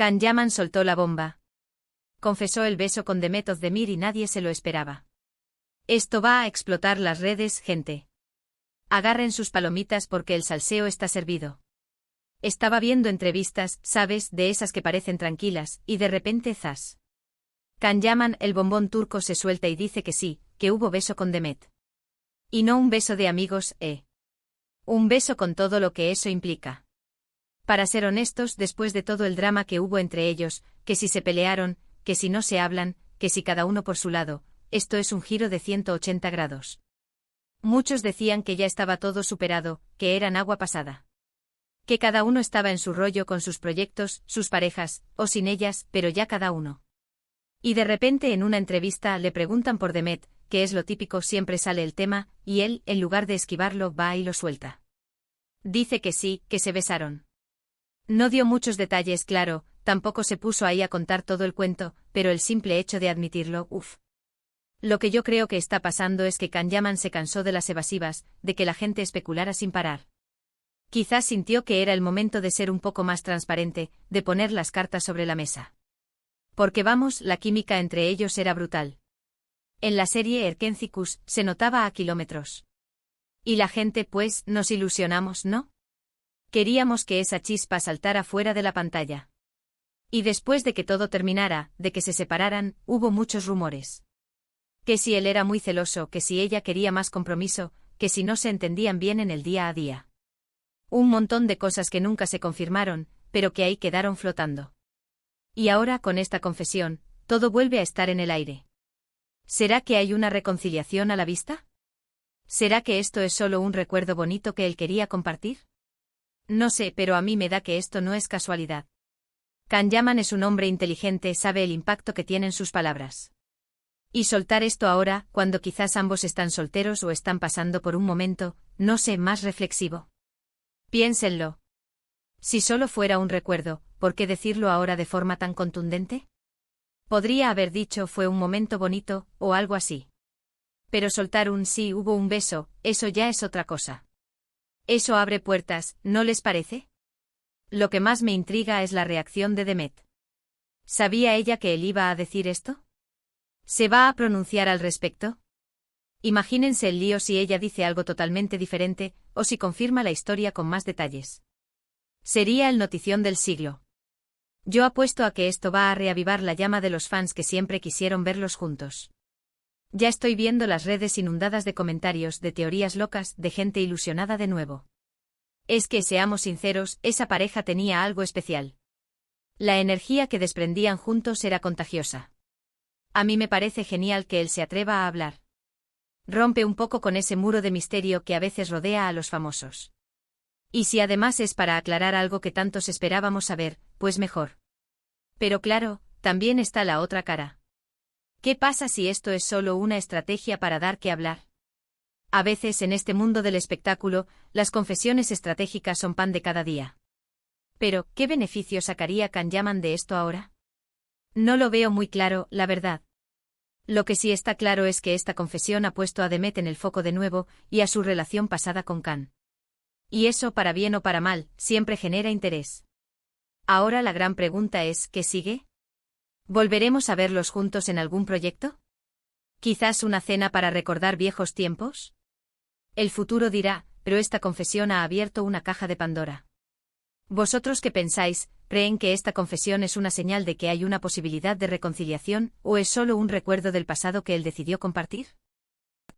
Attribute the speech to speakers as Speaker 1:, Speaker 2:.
Speaker 1: Can Yaman soltó la bomba. Confesó el beso con Demet Özdemir y nadie se lo esperaba. Esto va a explotar las redes, gente. Agarren sus palomitas porque el salseo está servido. Estaba viendo entrevistas, sabes, de esas que parecen tranquilas, y de repente zas. Can Yaman, el bombón turco, se suelta y dice que sí, que hubo beso con Demet. Y no un beso de amigos, Un beso con todo lo que eso implica. Para ser honestos, después de todo el drama que hubo entre ellos, que si se pelearon, que si no se hablan, que si cada uno por su lado, esto es un giro de 180 grados. Muchos decían que ya estaba todo superado, que eran agua pasada. Que cada uno estaba en su rollo con sus proyectos, sus parejas, o sin ellas, pero ya cada uno. Y de repente en una entrevista le preguntan por Demet, que es lo típico, siempre sale el tema, y él, en lugar de esquivarlo, va y lo suelta. Dice que sí, que se besaron. No dio muchos detalles, claro, tampoco se puso ahí a contar todo el cuento, pero el simple hecho de admitirlo, uff. Lo que yo creo que está pasando es que Can Yaman se cansó de las evasivas, de que la gente especulara sin parar. Quizás sintió que era el momento de ser un poco más transparente, de poner las cartas sobre la mesa. Porque vamos, la química entre ellos era brutal. En la serie Erkencicus se notaba a kilómetros. Y la gente, pues, nos ilusionamos, ¿no? Queríamos que esa chispa saltara fuera de la pantalla. Y después de que todo terminara, de que se separaran, hubo muchos rumores. Que si él era muy celoso, que si ella quería más compromiso, que si no se entendían bien en el día a día. Un montón de cosas que nunca se confirmaron, pero que ahí quedaron flotando. Y ahora, con esta confesión, todo vuelve a estar en el aire. ¿Será que hay una reconciliación a la vista? ¿Será que esto es solo un recuerdo bonito que él quería compartir? No sé, pero a mí me da que esto no es casualidad. Can Yaman es un hombre inteligente, sabe el impacto que tienen sus palabras. Y soltar esto ahora, cuando quizás ambos están solteros o están pasando por un momento, no sé, más reflexivo. Piénsenlo. Si solo fuera un recuerdo, ¿por qué decirlo ahora de forma tan contundente? Podría haber dicho fue un momento bonito, o algo así. Pero soltar un sí, hubo un beso, eso ya es otra cosa. Eso abre puertas, ¿no les parece? Lo que más me intriga es la reacción de Demet. ¿Sabía ella que él iba a decir esto? ¿Se va a pronunciar al respecto? Imagínense el lío si ella dice algo totalmente diferente, o si confirma la historia con más detalles. Sería el notición del siglo. Yo apuesto a que esto va a reavivar la llama de los fans que siempre quisieron verlos juntos. Ya estoy viendo las redes inundadas de comentarios, de teorías locas, de gente ilusionada de nuevo. Es que, seamos sinceros, esa pareja tenía algo especial. La energía que desprendían juntos era contagiosa. A mí me parece genial que él se atreva a hablar. Rompe un poco con ese muro de misterio que a veces rodea a los famosos. Y si además es para aclarar algo que tantos esperábamos saber, pues mejor. Pero claro, también está la otra cara. ¿Qué pasa si esto es solo una estrategia para dar que hablar? A veces en este mundo del espectáculo, las confesiones estratégicas son pan de cada día. Pero, ¿qué beneficio sacaría Can Yaman de esto ahora? No lo veo muy claro, la verdad. Lo que sí está claro es que esta confesión ha puesto a Demet en el foco de nuevo, y a su relación pasada con Can. Y eso, para bien o para mal, siempre genera interés. Ahora la gran pregunta es, ¿qué sigue? ¿Volveremos a verlos juntos en algún proyecto? ¿Quizás una cena para recordar viejos tiempos? El futuro dirá, pero esta confesión ha abierto una caja de Pandora. ¿Vosotros qué pensáis? ¿Creen que esta confesión es una señal de que hay una posibilidad de reconciliación, o es solo un recuerdo del pasado que él decidió compartir?